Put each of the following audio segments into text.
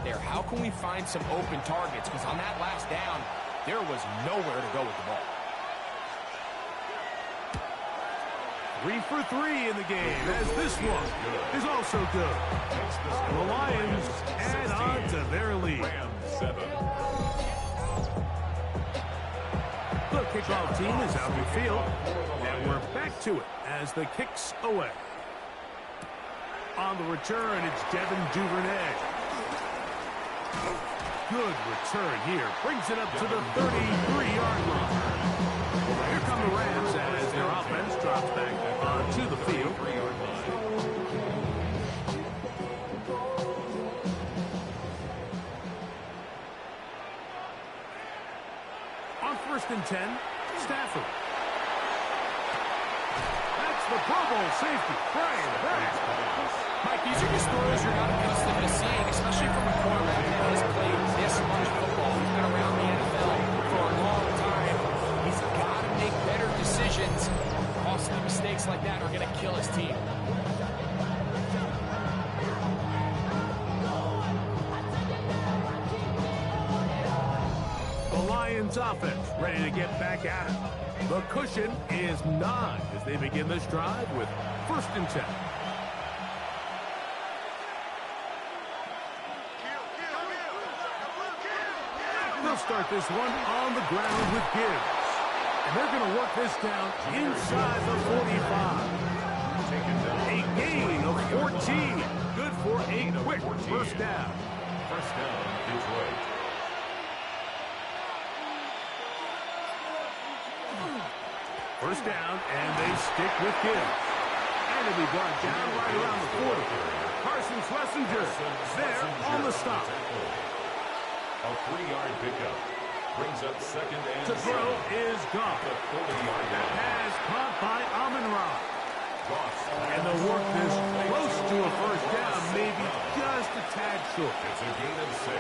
there. How can we find some open targets? Because on that last down, there was nowhere to go with the ball. 3 for 3 in the game, as this one is also good. The Lions add on to their lead. The kickoff team is out in the field, and we're back to it as the kick's away. On the return, it's Devin Duvernay. Good return here. Brings it up to the 33-yard line. Here come the Rams as their offense drops back onto the field. On 1st and 10, Stafford. That's the Pro Bowl safety, Brian Burns. Mike, these are just throws you're not accustomed to seeing, especially from a quarterback that has played this much football. He's been around the NFL for a long time. He's got to make better decisions. Costly mistakes like that are going to kill his team. The Lions offense ready to get back at it. The cushion is 9 as they begin this drive with 1st and 10. They'll start this one on the ground with Gibbs. And they're going to work this down inside the 45. A gain of 14. Good for a quick first down. First down, Detroit. First down, and they stick with Gibbs. And it'll be brought down right around the 40. Carson Schlesinger there on the stop. A 3-yard pickup. Brings up 2nd and To throw is Goff. The 40-yard line. Pass caught by Amon-Ra. And they'll work this close to a first down, maybe just a tad short. It's a gain of 6.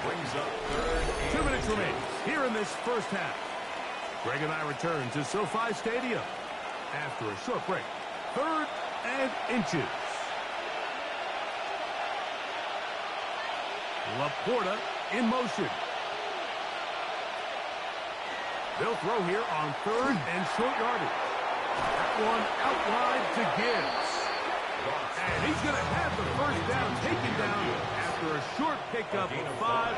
Brings up 3rd and 2 minutes remain here in this first half. Greg and I return to SoFi Stadium after a short break. 3rd and inches. Laporta in motion. They'll throw here on 3rd and short yardage. That one out wide to Gibbs. And he's going to have the first down taken down after a short pickup of 5,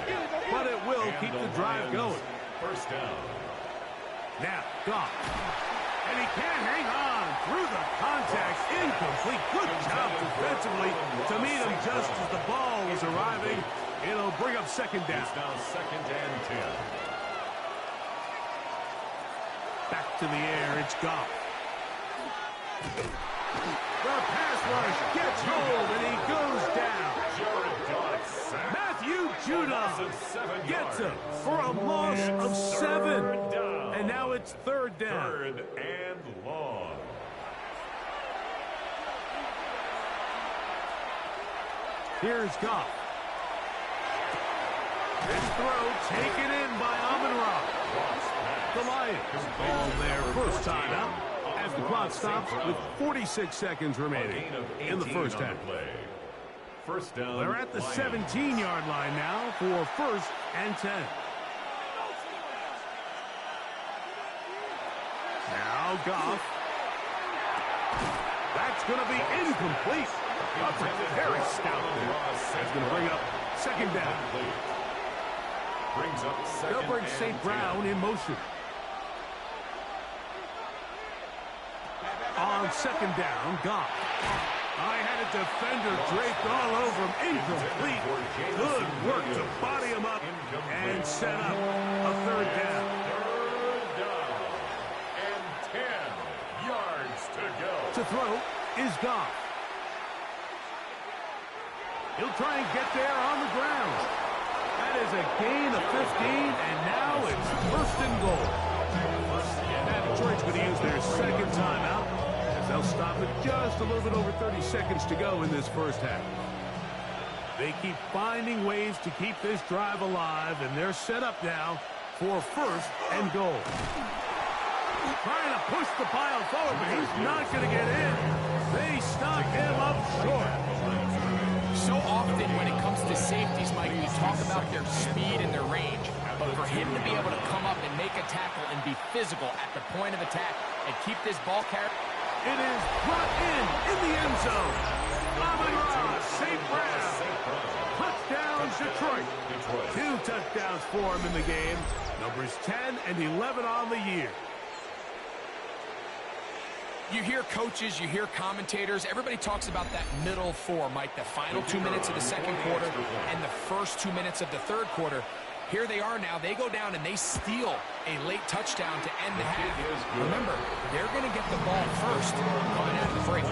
but it will keep the drive going. First down. Now, Goff. And he can't hang on through the contact. Incomplete. Good job defensively to meet him just as the ball was arriving. It'll bring up 2nd down. It's now 2nd and 10. Back to the air, it's Goff. The pass rush gets hold, and he goes down. Matthew Judon gets him for a loss of 7. And now it's 3rd down. 3rd and long. Here's Goff. This throw taken in by Amon-Ra. The Lions call their first timeout as the clock stops with 46 seconds remaining in the first half. First down. They're at the 17-yard line now for 1st and 10. Now Goff. That's going to be incomplete. Very stout there. That's going to bring up 2nd down. Brings up 2nd. They'll bring St. Brown in motion. On 2nd down, Goff. I had a defender draped all over him. Incomplete. Good work to body him up and set up a 3rd down. 3rd down. And 10 yards to go. To throw is Goff. He'll try and get there on the ground. That is a gain of 15, and now it's 1st and goal. Now Detroit's going to use their 2nd timeout as they'll stop it just a little bit over 30 seconds to go in this first half. They keep finding ways to keep this drive alive, and they're set up now for 1st and goal. Trying to push the pile forward, but he's not going to get in. They stop him up short. So often when it comes to safeties, Mike, talk about their speed and their range, but for him to be able to come up and make a tackle and be physical at the point of attack and keep this ball carried. It is brought in the end zone. St. Brown. Touchdown, Detroit. 2 touchdowns for him in the game. Numbers 10 and 11 on the year. You hear coaches, you hear commentators, everybody talks about that middle four, Mike, the final 2 minutes of the second quarter and the first 2 minutes of the third quarter. Here they are now. They go down and they steal a late touchdown to end the half. Remember, they're going to get the ball first coming out of the break.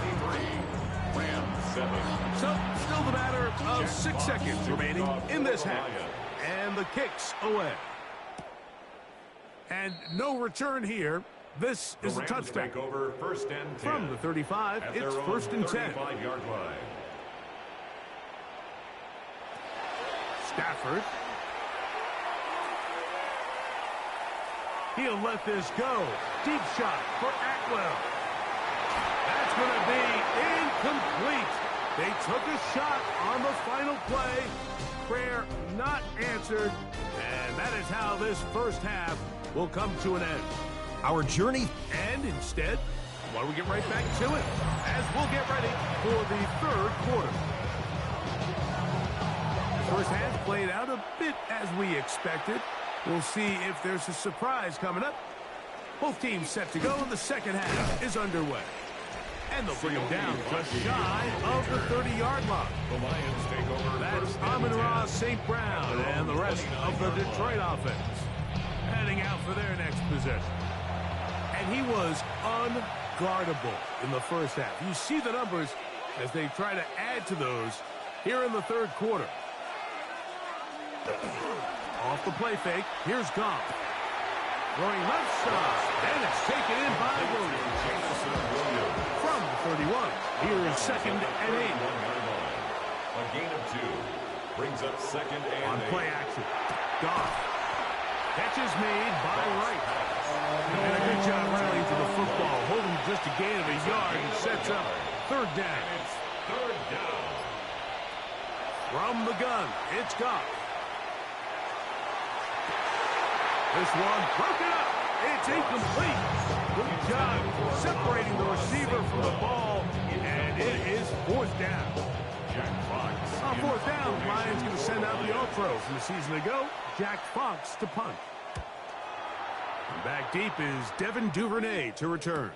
So, still the matter of 6 seconds remaining in this half. And the kick's away. And no return here. This is a touchback. First and 10. From the 35, it's first and 10. Stafford. He'll let this go. Deep shot for Atwell. That's going to be incomplete. They took a shot on the final play. Prayer not answered. And that is how this first half will come to an end. Our journey. And instead, why don't we get right back to it as we'll get ready for the third quarter. First half played out a bit as we expected. We'll see if there's a surprise coming up. Both teams set to go, and the second half is underway. And they'll bring him down just shy of the 30-yard line. The Lions take over. That's St. Brown and the rest of the Detroit offense heading out for their next possession. And he was unguardable in the first half. You see the numbers as they try to add to those here in the third quarter. Off the play fake, here's Goff. Throwing left side, and it's taken in by Williams. From the 31, here is second and 8. A gain of 2. Brings up second and 8. On play action, Goff. Catch is made by Wright. And a good job rallying to the football, holding just a gain of a yard and sets up third down. It's third down. From the gun, it's Goff. This one broken up. It's incomplete. Good job separating the receiver from the ball, and it is fourth down. On fourth down, the Lions going to send out the all-pro from the season ago, Jack Fox to punt. And back deep is Devin Duvernay to return.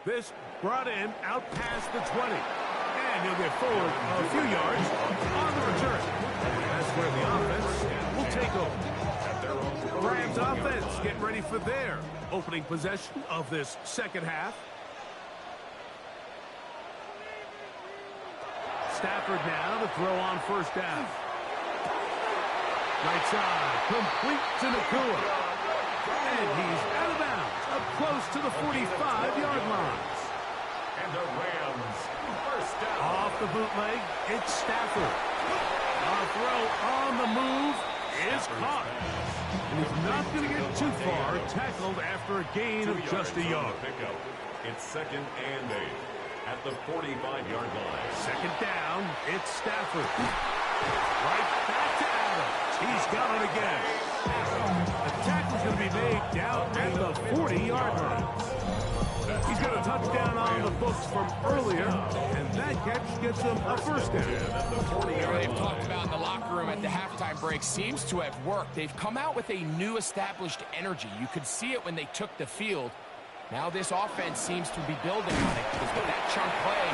This brought in out past the 20. And he'll get forward a few yards on the return. That's where the offense will take over. Rams offense getting ready for their opening possession of this second half. Stafford now to throw on first down. Right side, complete to Nakua. And he's out of bounds, up close to the 45-yard line. And the Rams, first down. Off the bootleg, it's Stafford. A throw on the move is caught. And he's not going to get too far, tackled after a gain of just a yard. Pickup. It's second and 8 at the 45-yard line. Second down, it's Stafford. Right back to Adams. He's got it again. The tackle's going to be made down at the 40-yard line. He's got a touchdown on the books from earlier, and that catch gets him a first down. They've talked about in the locker room at the halftime break seems to have worked. They've come out with a new established energy. You could see it when they took the field. Now this offense seems to be building on it because with that chunk play,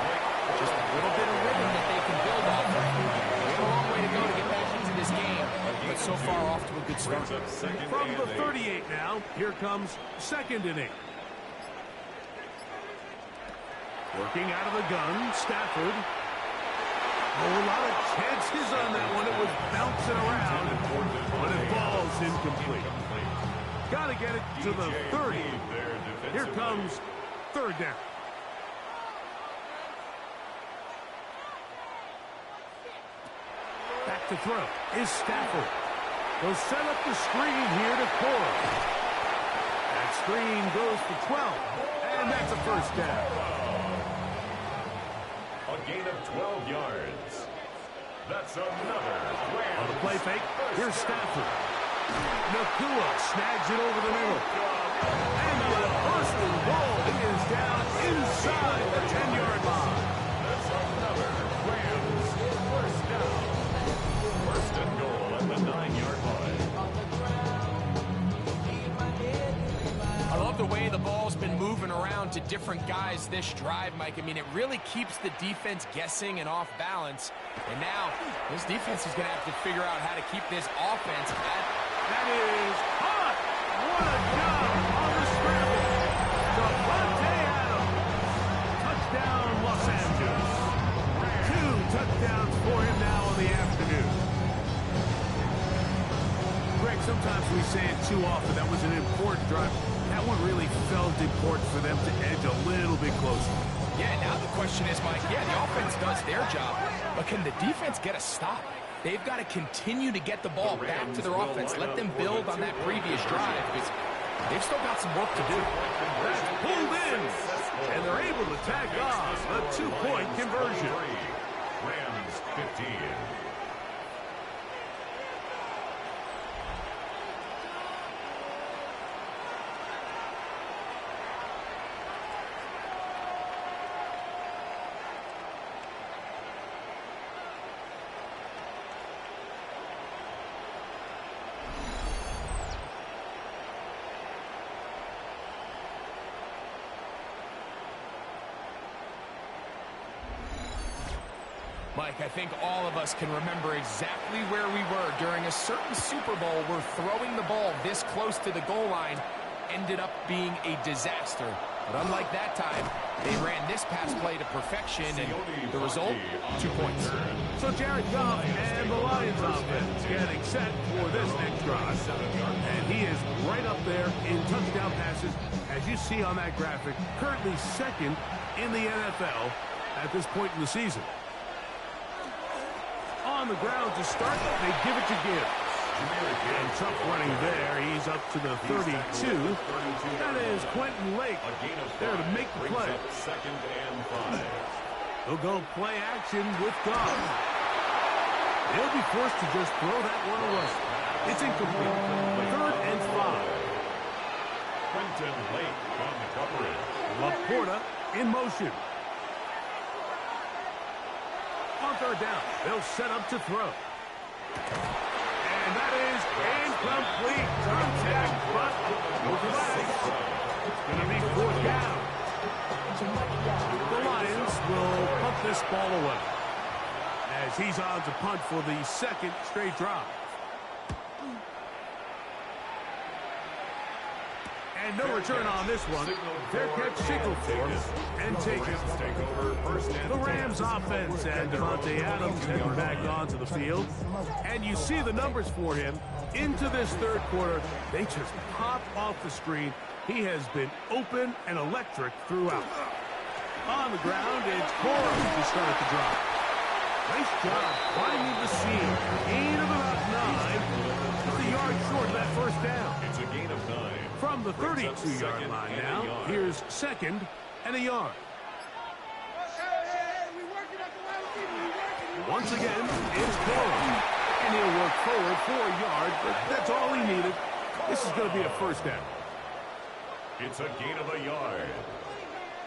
just a little bit of rhythm that they can build off of. They have a long way to go to get back into this game, but so far off to a good start. From the 38 now, here comes second and 8. Working out of the gun, Stafford. A lot of chances on that one. It was bouncing around, but it falls incomplete. Got to get it to the 30. Here comes third down. Back to throw is Stafford. They'll set up the screen here to Cora. That screen goes for 12, and that's a first down. A gain of 12 yards. That's another Rams play fake. Here's Stafford. Nakua snags it over the middle. And with a first and goal, he is down inside the 10-yard line. That's another Rams first down. First and goal at the 9-yard line. I love the way the ball's been moving around to different guys this drive, Mike. I mean, it really keeps the defense guessing and off balance. And now, this defense is going to have to figure out how to keep this offense at... That is hot. What a job on the scramble. Devontae Adams. Touchdown, Los Angeles. 2 touchdowns for him now in the afternoon. Greg, sometimes we say it too often. That was an important drive. That one really felt important for them to edge a little bit closer. Yeah, now the question is, Mike, yeah, the offense does their job, but can the defense get a stop? They've got to continue to get the ball back to their offense. Let them build on that previous drive because they've still got some work to do. That's pulled in, and they're able to tack on a 2-point conversion. Rams 15. Mike, I think all of us can remember exactly where we were during a certain Super Bowl where throwing the ball this close to the goal line ended up being a disaster. But unlike that time, they ran this pass play to perfection, and the result, 2 points. So Jared Goff and the Lions offense getting set for this next drive. And he is right up there in touchdown passes, as you see on that graphic, currently second in the NFL at this point in the season. On the ground to start, they give it to Gibbs. And tough running there. He's up to the 32. That is Quentin Lake there to make the play. Second and 5. He'll go play action with Goff. He'll be forced to just throw that one away. It's incomplete. Third and 5. Quentin Lake on the coverage. Laporta in motion. On third down, they'll set up to throw. And that is incomplete. Contact, but no flags. It's going to be fourth down. The Lions will punt this ball away as he's on to punt for the second straight drive. And no return on this one. Fair catch signal for and taken. The Rams offense and Devontae Adams heading back onto the field. And you see the numbers for him into this third quarter. They just pop off the screen. He has been open and electric throughout. On the ground, it's Corum to start the drive. Nice job finding the seam. Gain of about 9. Just a yard short of that first down. It's a gain of 9. From the 32-yard line now, here's second and a yard. Once again, it's Corum. And he'll work forward for a yard, but that's all he needed. This is going to be a first down. It's a gain of a yard.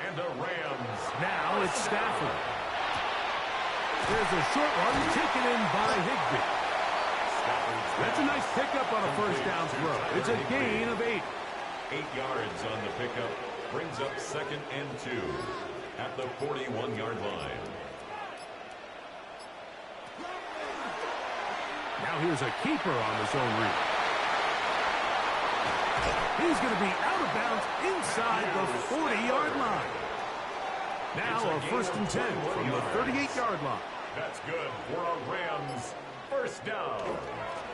And the Rams. Now it's Stafford. There's a short one taken in by Higbee. That's a nice pickup on a first down throw. It's a gain of 8. 8 yards on the pickup. Brings up second and 2 at the 41-yard line. Now here's a keeper on the zone read. He's going to be out of bounds inside the 40-yard line. Now a first and 10 from the 38-yard line. That's good for a Rams first down.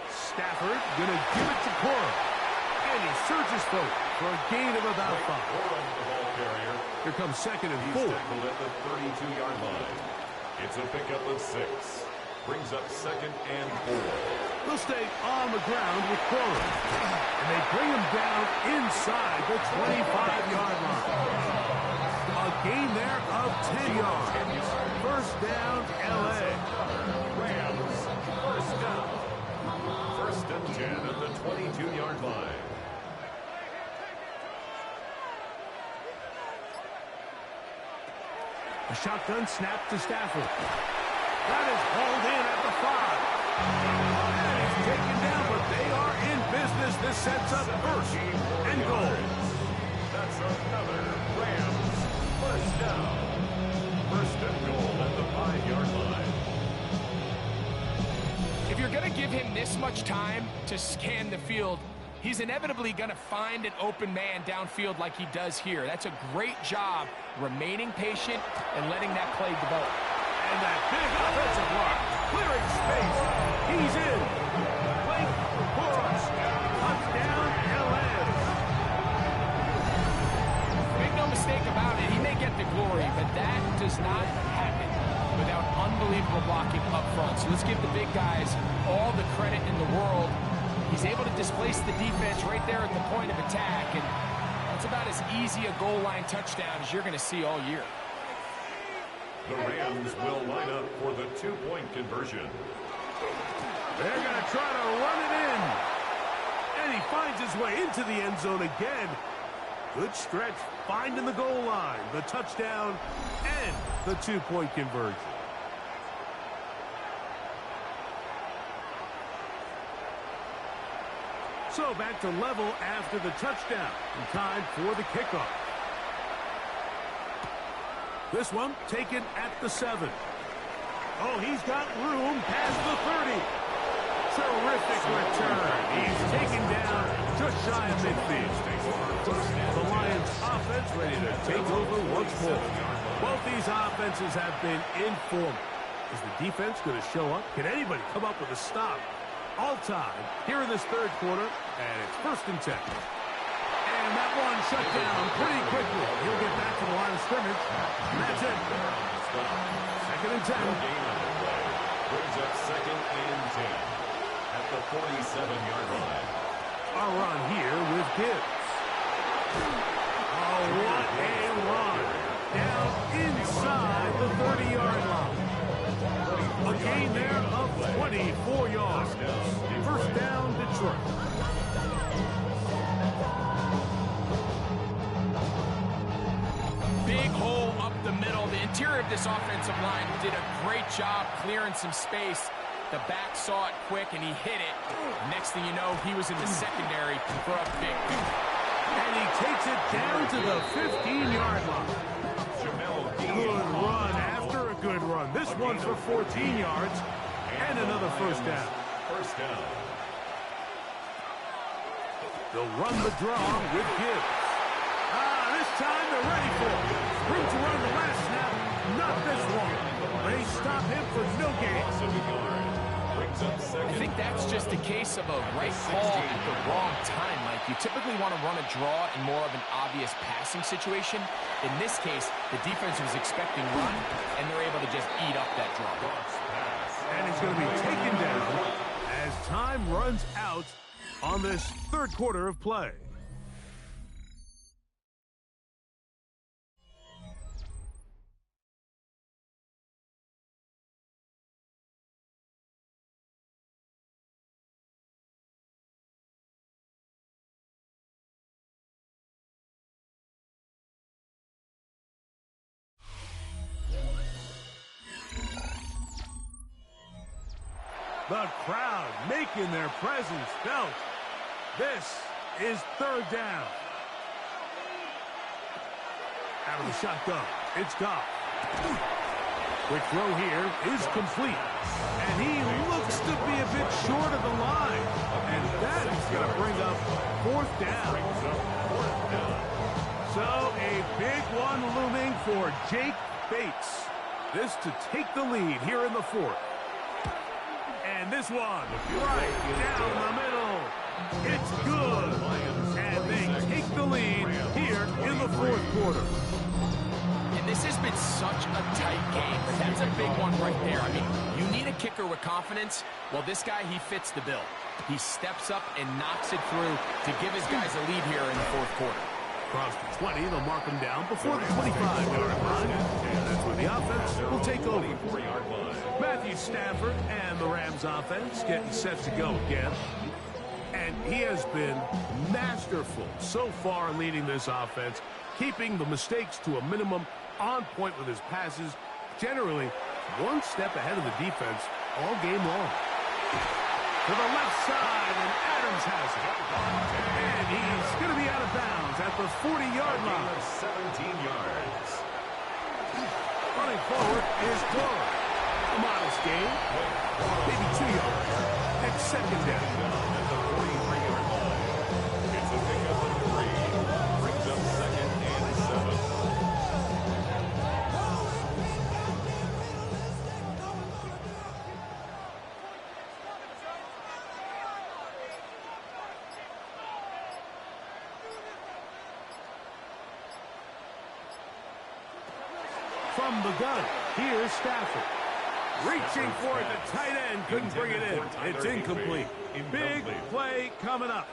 Stafford going to give it to Corum. And he surges forward for a gain of about 5. Corum, the ball carrier. Here comes second and 4. He's tackled at the 32-yard line. It's a pickup of 6. Brings up second and 4. They'll stay on the ground with Corum. And they bring him down inside the 25-yard line. A gain there of 10 yards. First down, L.A. Rams first down. 5-yard line. A shotgun snap to Stafford. That is hauled in at the 5. And it's taken down, but they are in business. This sets up first and goal. That's another Rams first down. First and goal at the 5-yard line. If you're going to give him this much time to scan the field, he's inevitably going to find an open man downfield like he does here. That's a great job remaining patient and letting that play develop. And that big offensive line, clearing space. He's in. Blake Bortles. Touchdown, LA. Make no mistake about it, he may get the glory, but that does not happen without unbelievable blocking up front. So let's give the big guys all the credit in the world. He's able to displace the defense right there at the point of attack, and that's about as easy a goal line touchdown as you're going to see all year. The Rams will line up for the 2-point conversion. They're going to try to run it in. And he finds his way into the end zone again. Good stretch, finding the goal line, the touchdown, and the 2-point conversion. So back to level after the touchdown. And time for the kickoff. This one taken at the 7. Oh, he's got room past the 30. Terrific return. He's taken down just shy of midfield. The Lions offense ready to take over once more. Both these offenses have been informed. Is the defense going to show up? Can anybody come up with a stop? All time here in this third quarter, and it's 1st and 10. And that one shut down pretty quickly. He'll get back to the line of scrimmage. And that's it. 2nd and 10. Brings up 2nd and 10 at the 47-yard line. A run here with Gibbs. Oh, what a run. Down inside the 30-yard line. A gain there of 24 yards. First down, Detroit. Big hole up the middle. The interior of this offensive line did a great job clearing some space. The back saw it quick, and he hit it. Next thing you know, he was in the secondary for a big one. And he takes it down to the 15-yard line. Good run after a good run. This one for 14 yards and another first down. First down. They'll run the draw with Gibbs. This time they're ready for it. Room to run the last snap. Not this one. They stop him for no gain. I think that's just a case of a right call at the wrong time, Mike. You typically want to run a draw in more of an obvious passing situation. In this case, the defense was expecting run, and they're able to just eat up that draw. And it's going to be taken down as time runs out on this third quarter of play. The crowd making their presence felt. This is 3rd down. Out of the shotgun, it's Goff. Quick throw here is complete. And he looks to be a bit short of the line. And that is going to bring up 4th down. So a big one looming for Jake Bates. This to take the lead here in the 4th. And this one, right down the middle. It's good. And they take the lead here in the 4th quarter. And this has been such a tight game, but that's a big one right there. I mean, you need a kicker with confidence. Well, this guy, he fits the bill. He steps up and knocks it through to give his guys a lead here in the 4th quarter. Across the 20, they'll mark him down before the 25-yard line. And that's where the offense will take over. Matthew Stafford and the Rams offense getting set to go again. And he has been masterful so far in leading this offense, keeping the mistakes to a minimum, on point with his passes, generally one step ahead of the defense all game long. To the left side, and Adams has it. And he's going to be out of bounds at the 40-yard line. 17 yards. Running forward is Cora. A modest gain, maybe 2 yards. Next second down. At the 43-yard line. It's a pickup of 3. Brings up second and 7. From the gun, here's Stafford. Reaching for it, the tight end couldn't bring it in. It's incomplete. Big play coming up.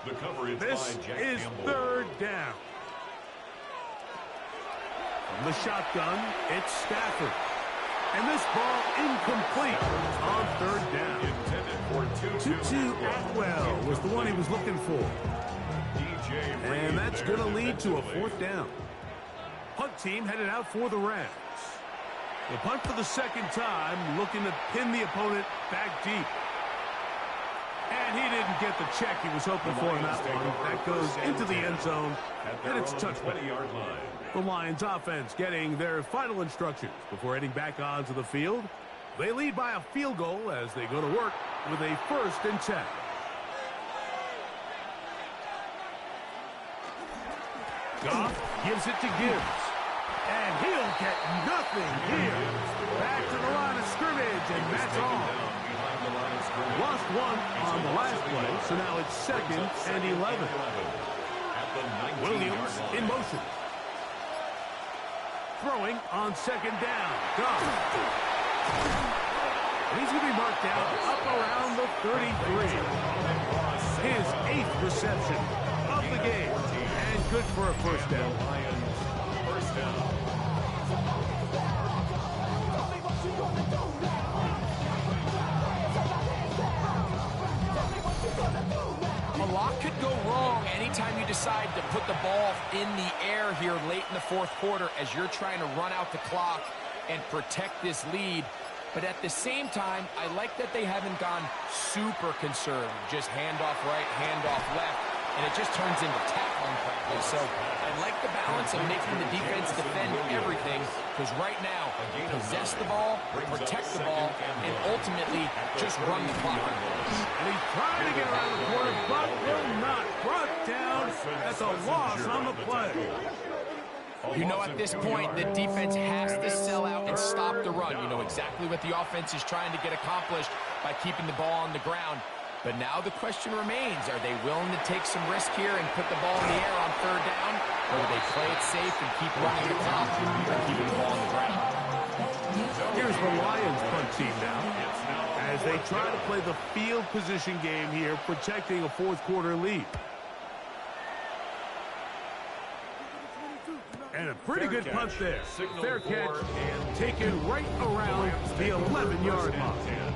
This is third down. From the shotgun, it's Stafford. And this ball incomplete on third down. Intended for Tutu Atwell was the one he was looking for. And that's going to lead to a fourth down. Punt team headed out for the Rams. The punt for the second time, looking to pin the opponent back deep. And he didn't get the check he was hoping for in that one. That goes into the end zone, and it's touchback. The Lions offense getting their final instructions before heading back onto the field. They lead by a field goal as they go to work with a 1st and 10. Goff gives it to Gibbs. And he'll get nothing here. Back to the line of scrimmage, and that's all. Lost one on the last play, so now it's 2nd and 11. Williams in motion. Throwing on 2nd down. Goff. He's going to be marked down up around the 33. His 8th reception of the game, and good for a first down. First down. A lot could go wrong anytime you decide to put the ball in the air here late in the fourth quarter as you're trying to run out the clock and protect this lead. But at the same time, I like that they haven't gone super conservative. Just handoff right, handoff left, and it just turns into tackling practice. So I like the balance of making the defense defend everything, because right now, possess the ball, protect the ball, and ultimately just run the clock. And he's trying to get around the corner, but will not. Brought down at the loss on the play. You know, at this point, the defense has to sell out and stop the run. You know exactly what the offense is trying to get accomplished by keeping the ball on the ground. But now the question remains, are they willing to take some risk here and put the ball in the air on third down? Or do they play it safe and keep running the clock and keeping the ball on the ground? Here's the Lions punt team now, as they try to play the field position game here, protecting a fourth quarter lead. And a pretty good punt there. Fair catch, taken right around the 11-yard line.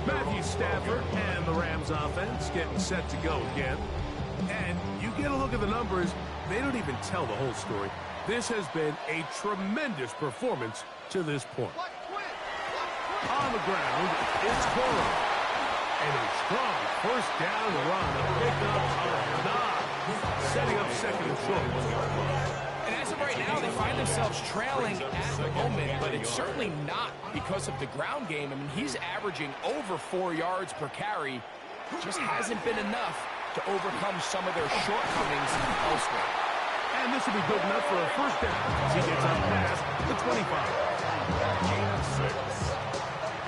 Matthew Stafford and the Rams offense getting set to go again. And you get a look at the numbers, they don't even tell the whole story. This has been a tremendous performance to this point. On the ground, it's Cora. And a strong first down run. A pickup of 9. Setting up 2nd and short. And as of right now, they find themselves trailing at the moment, but it's certainly not because of the ground game. I mean, he's averaging over 4 yards per carry. Just hasn't been enough to overcome some of their shortcomings elsewhere. And this will be good enough for a first down as he gets up past the 25. Gain of 6.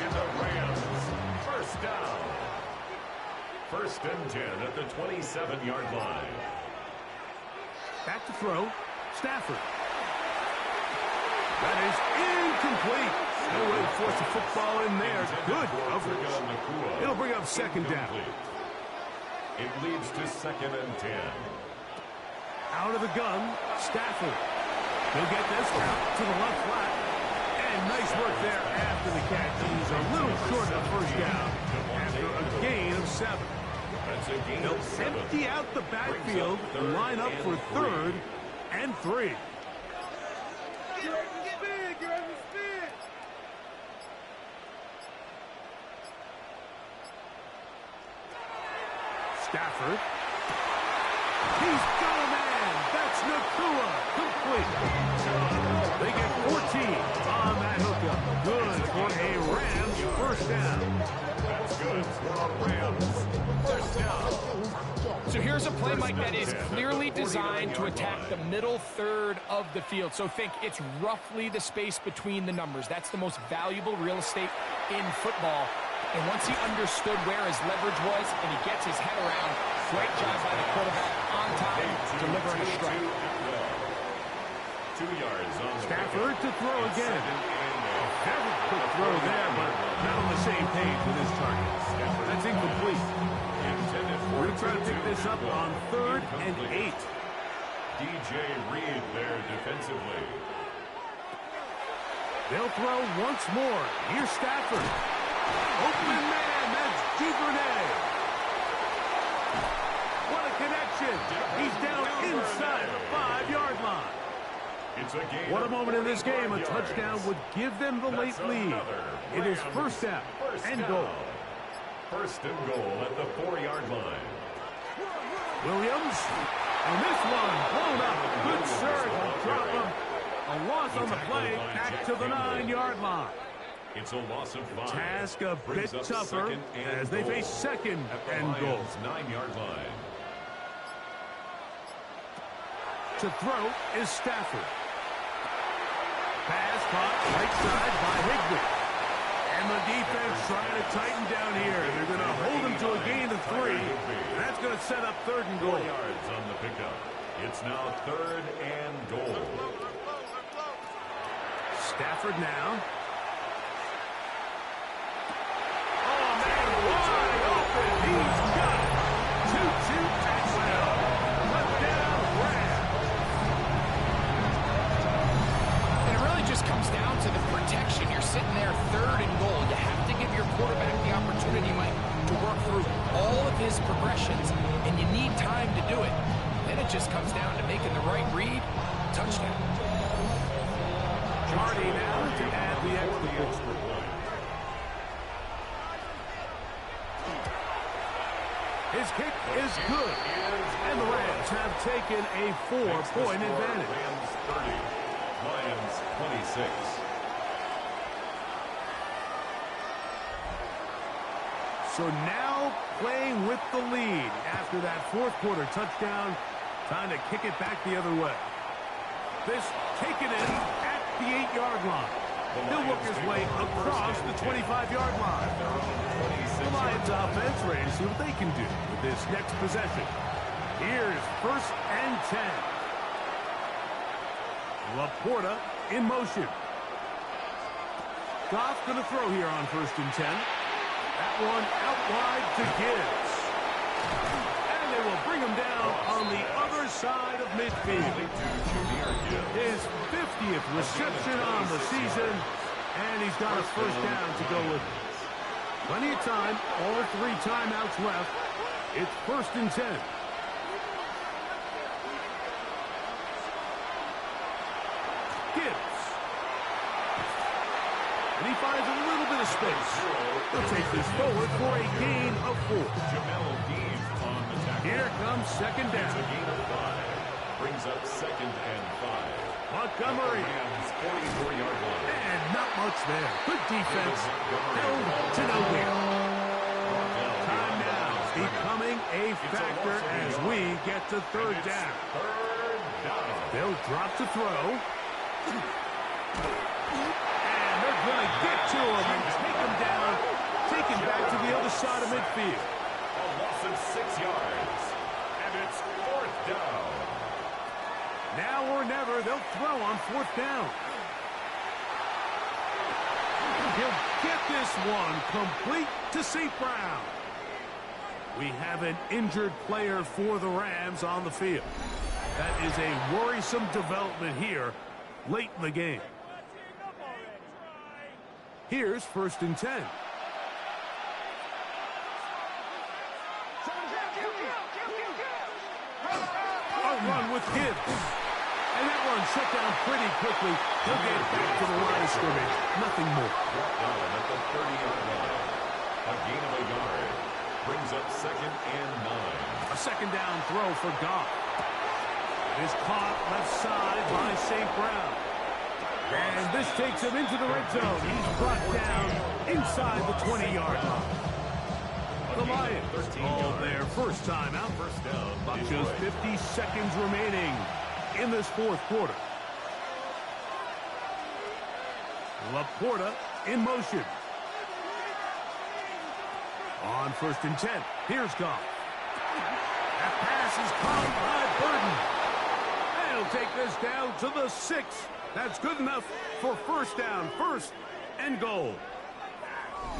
In the Rams. First down. 1st and 10 at the 27-yard line. Back to throw. Stafford. That is incomplete. No way to force the football in there. Good coverage. It'll bring up 2nd down. It leads to 2nd and 10. Out of the gun, Stafford. He'll get this out to the left flat. And nice work there after the catch. He's a little short of the first down after a gain of 7. That's a gain They'll of 7. empty out the backfield and line up for 3rd and 3. Stafford. He's got a man. That's Nakua. Complete. They get 14 on that hookup. Good for a Rams first down. That's good for a Rams first down. So here's a play, Mike, that is clearly designed to attack the middle third of the field. So think it's roughly the space between the numbers. That's the most valuable real estate in football. And once he understood where his leverage was and he gets his head around, great job by the quarterback on time, delivering a strike. 2 yards on the Stafford to throw again. Very quick throw there, but not on the same page with his target. That's incomplete. We're going to try to pick this up on 3rd and 8. DJ Reed there defensively. They'll throw once more. Here's Stafford. Open man, that's Duvernay. What a connection. He's down inside the 5-yard line. It's a game. What a moment in this game. A touchdown would give them the late lead. It is first down and goal. First and goal at the 4-yard line. Williams. And this one blown up. Good surge will drop him. A loss on the play back to the 9-yard line. It's a loss of 5. Task a bit tougher as they face second and goal. 9-yard line. To throw is Stafford. Pass caught right side by Higbee. And the defense trying to tighten down here. They're going to hold him to a gain of 3. And that's going to set up 3rd and 4 goal. yards on the pickup. It's now 3rd and goal. Stafford now. Oh, man, wide open. He's got it. 2-2 touchdown. Touchdown, Rams. And it really just comes down to the protection. You're sitting there 3rd and goal. You have to give your quarterback the opportunity, Mike, to work through all of his progressions, and you need time to do it. Then it just comes down to making the right read. Touchdown. Jardy now to add the extra point. His kick is good. And the Rams have taken a 4-point advantage. Rams 30, Lions 26. So now playing with the lead after that 4th quarter touchdown. Time to kick it back the other way. This taken in at the 8-yard line. He'll work his way across the 25-yard line. The Lions offense ready to see what they can do with this next possession. Here's 1st and 10. Laporta in motion. Goff going to throw here on 1st and 10. That one out wide to Gibbs. And they will bring him down on the other side of midfield. His 50th reception on the season, and he's got a first down to go with it. Plenty of time, all 3 timeouts left. It's 1st and 10. Gibbs. And he finds a little bit of space. He'll take this forward for a gain of 4. Here comes 2nd down. It's a gain of 5. Brings up 2nd and 5. Montgomery. 44-yard line. And not much there. Good defense. Held to nowhere. Time now becoming a factor as we get to 3rd down. 3rd down. They'll drop to throw. And they're going to get to him and take him down. Take him back to the other side of midfield. A loss of 6 yards. And it's 4th down. Now or never, they'll throw on 4th down. He'll get this one complete to St. Brown. We have an injured player for the Rams on the field. That is a worrisome development here late in the game. Here's 1st and 10. A run with Gibbs. And that one shut down pretty quickly. He'll get back to the line of scrimmage. Nothing more. Down at the 30-yard line. A gain of a yard. Brings up 2nd and 9. A second down throw for Goff. It is caught left side by St. Brown. And this takes him into the red zone. He's brought down inside the 20-yard line. The Lions call their first timeout. First down. Just 50 seconds remaining in this fourth quarter. Laporta in motion. On 1st and 10. Here's Goff. That pass is caught by Burton. They'll take this down to the 6. That's good enough for first down. 1st and goal.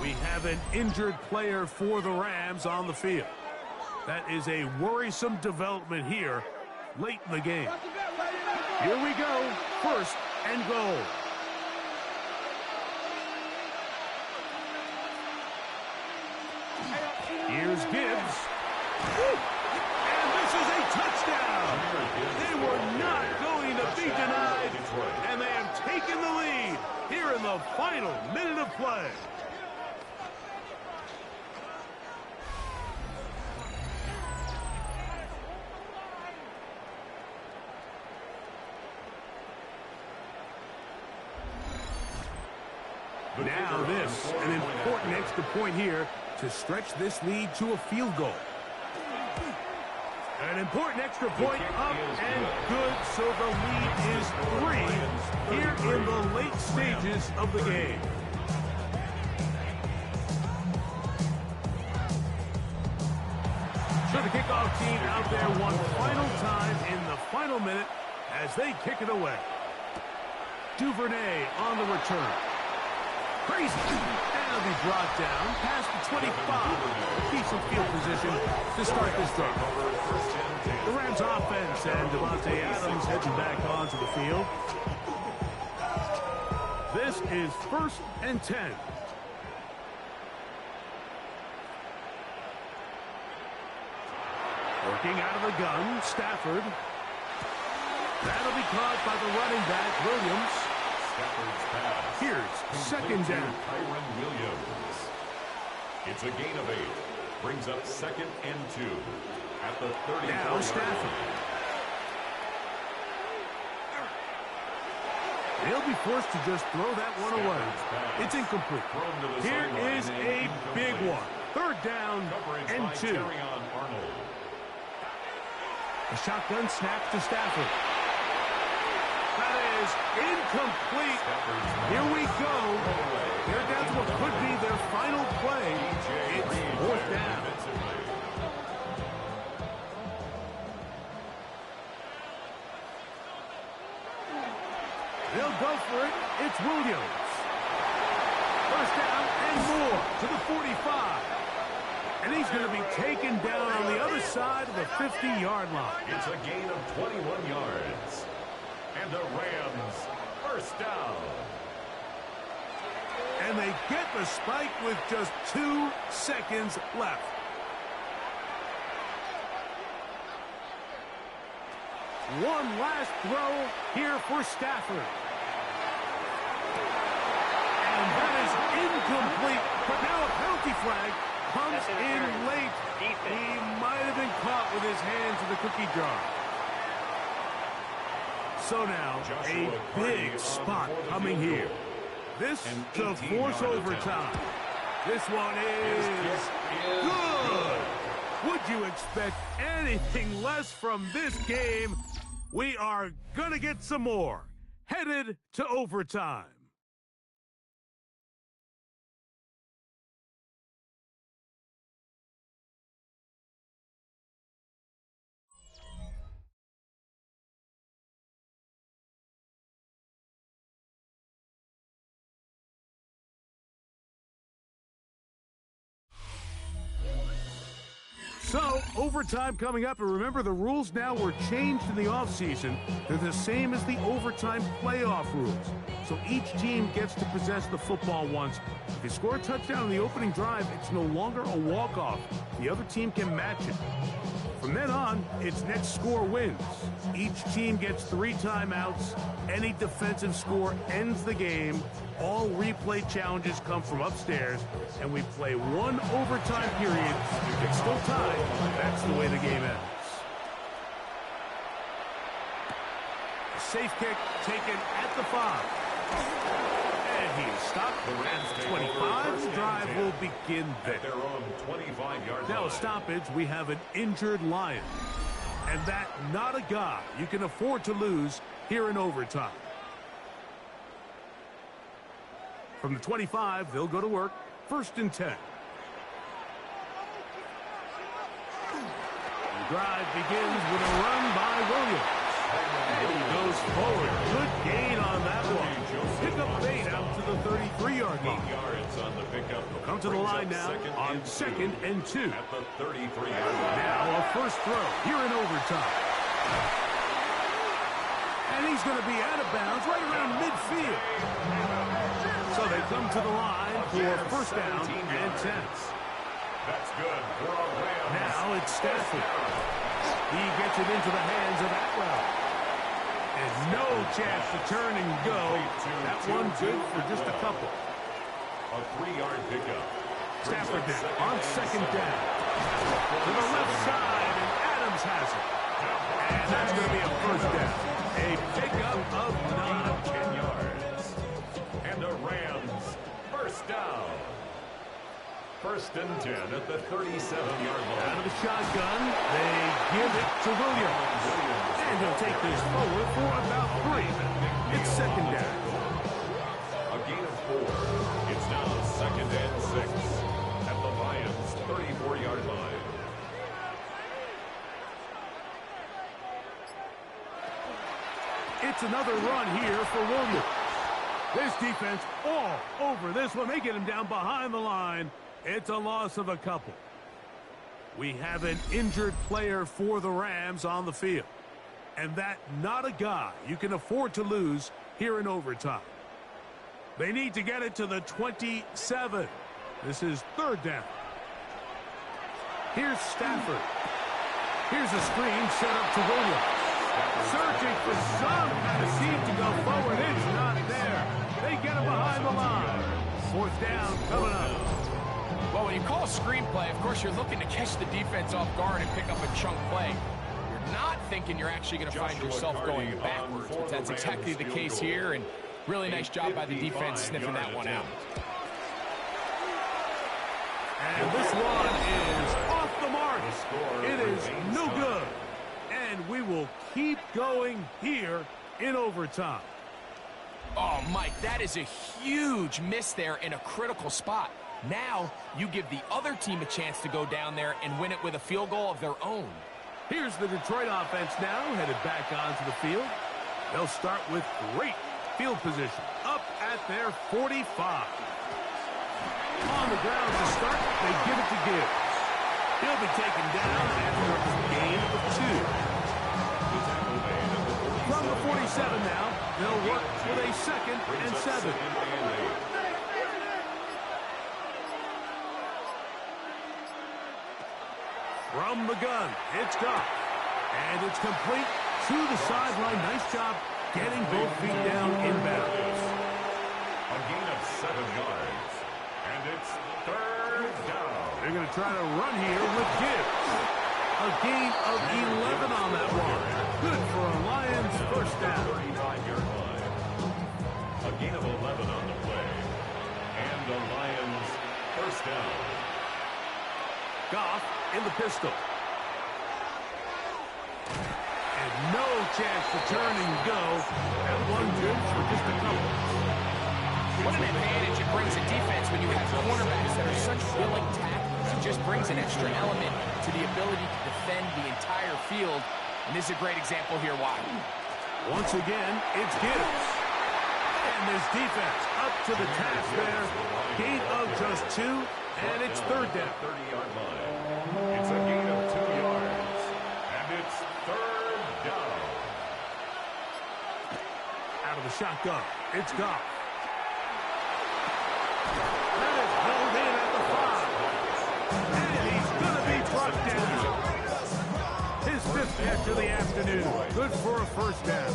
We have an injured player for the Rams on the field. That is a worrisome development here late in the game. Here we go. 1st and goal. Here's Gibbs. And this is a touchdown. They were not going to be denied. And they have taken the lead here in the final minute of play. Now this, an important extra point here to stretch this lead to a field goal. An important extra point up and good, so the lead is 3 here in the late stages of the game. So the kickoff team out there one final time in the final minute as they kick it away. Duvernay on the return. Crazy. And he'll be brought down past the 25. Decent field position to start this drive. The Rams offense and Devontae Adams heading back onto the field. This is 1st and 10. Working out of the gun, Stafford. That'll be caught by the running back, Williams. Here's 2nd down. Kyron Williams. It's a gain of 8. Brings up 2nd and 2. At the 30. Now Stafford. They'll be forced to just throw that one away. It's incomplete. Here is a big one. 3rd down and 2. A shotgun snap to Stafford. That is incomplete. Here we go. They're down to what could be their final play. It's 4th down. They'll go for it. It's Williams. 1st down and more to the 45. And he's going to be taken down on the other side of the 50-yard line. It's a gain of 21 yards. And the Rams, 1st down. And they get the spike with just 2 seconds left. One last throw here for Stafford. And that is incomplete. But now a penalty flag comes in late. He might have been caught with his hands in the cookie jar. So now, a big spot coming here. This to force overtime. This one is good. Would you expect anything less from this game? We are going to get some more. Headed to overtime. So, overtime coming up, and remember the rules now were changed in the offseason. They're the same as the overtime playoff rules. So each team gets to possess the football once. If you score a touchdown on the opening drive, it's no longer a walk-off. The other team can match it. From then on, it's net score wins. Each team gets 3 timeouts. Any defensive score ends the game. All replay challenges come from upstairs, and we play 1 overtime period. If it's still tied, that's the way the game ends. A safe kick taken at the 5. And he is stopped at the 25. The drive will begin there. At their own 25-yard line. Now a stoppage, we have an injured Lion. And that not a guy you can afford to lose here in overtime. From the 25, they'll go to work. 1st and 10. The drive begins with a run by Williams. And he goes forward. Good gain on that one. Pick up bait out to the 33-yard line. 8 yards on the pickup. Come to the line now on 2nd and 2. At the 33-yard line. Now a first throw here in overtime. And he's going to be out of bounds right around midfield. So they come to the line for 1st down and 10. That's good for a Rams. Now it's Stafford. He gets it into the hands of Atwell. And no chance to turn and go. That one good for just a couple. A 3-yard pickup. Stafford now on 2nd down. To the left side, and Adams has it. And that's going to be a 1st down. A pickup of 9. 10 yards. And the Rams, 1st down. 1st and 10 at the 37-yard line. Out of the shotgun, they give it to Williams. And he'll take this forward for about 3. It's 2nd down. A gain of 4. It's now 2nd and 6 at the Lions' 34-yard line. It's another run here for Williams. This defense all over this one. They get him down behind the line. It's a loss of a couple. We have an injured player for the Rams on the field. And that not a guy you can afford to lose here in overtime. They need to get it to the 27. This is 3rd down. Here's Stafford. Here's a screen set up to Williams. Searching for some kind of seam to go forward. It's not there. They get him behind the line. 4th down coming up. Well, when you call a screenplay, of course, you're looking to catch the defense off guard and pick up a chunk play. You're not thinking you're actually going to find yourself going backwards, but that's exactly the case here, and really nice job by the defense sniffing that one out. And this one is off the mark. It is no good. And we will keep going here in overtime. Oh, Mike, that is a huge miss there in a critical spot. Now, you give the other team a chance to go down there and win it with a field goal of their own. Here's the Detroit offense now, headed back onto the field. They'll start with great field position, up at their 45. On the ground to start, they give it to Gibbs. He'll be taken down after a gain of 2. From the 47 now, they'll work with a 2nd and 7. From the gun, it's Goff. And it's complete to the sideline. Nice job getting both feet down inbounds. A gain of 7 yards. And it's 3rd down. They're going to try to run here with Gibbs. A gain of 11 on that one. Good for a Lions 1st down. 35-yard line. A gain of 11 on the play. And the Lions 1st down. Goff in the pistol. And no chance to turn and go. That one good for just a couple. What an advantage it brings a defense when you have cornerbacks that are such willing tacklers. It just brings an extra element to the ability to defend the entire field. And this is a great example here why. Once again, it's Gibbs. And this defense up to the task there. Gain of just 2, and it's 3rd down. 30-yard line. It's a gain of 2 yards. And it's 3rd down. Out of the shotgun. It's Goff. That is held in at the 5. And he's going to be brought down. His 5th catch of the afternoon. Good for a first down.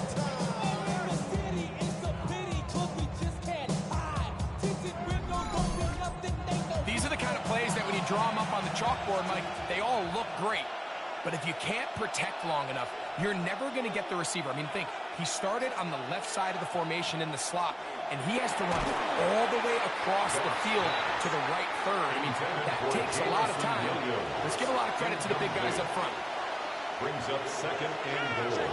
These are the kind of plays that when you draw them up on the chalkboard, Mike, they all look great. But if you can't protect long enough, you're never going to get the receiver. I mean, think, he started on the left side of the formation in the slot, and he has to run all the way across the field to the right third. I mean, that takes a lot of time. Let's give a lot of credit to the big guys up front. Brings up 2nd and goal.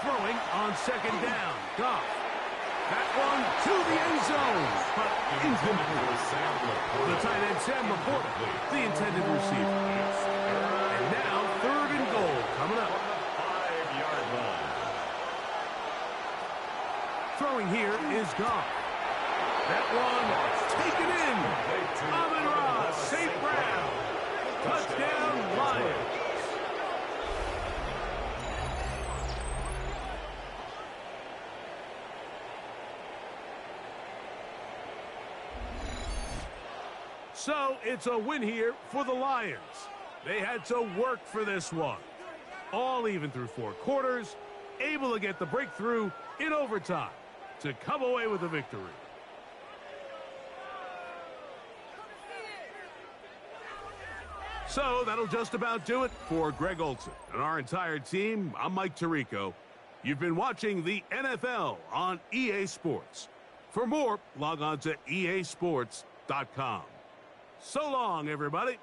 Throwing on 2nd down. Goff. That one to the end zone, but incomplete. The tight end, Sam Laporta, the intended receiver. And now 3rd and goal coming up. 5-yard line. Throwing here is Goff. That one taken in. Amon-Ra, St. Brown. Touchdown, Lions. So it's a win here for the Lions. They had to work for this one. All even through 4 quarters, able to get the breakthrough in overtime to come away with a victory. So that'll just about do it for Greg Olson and our entire team. I'm Mike Tirico. You've been watching the NFL on EA Sports. For more, log on to easports.com. So long, everybody.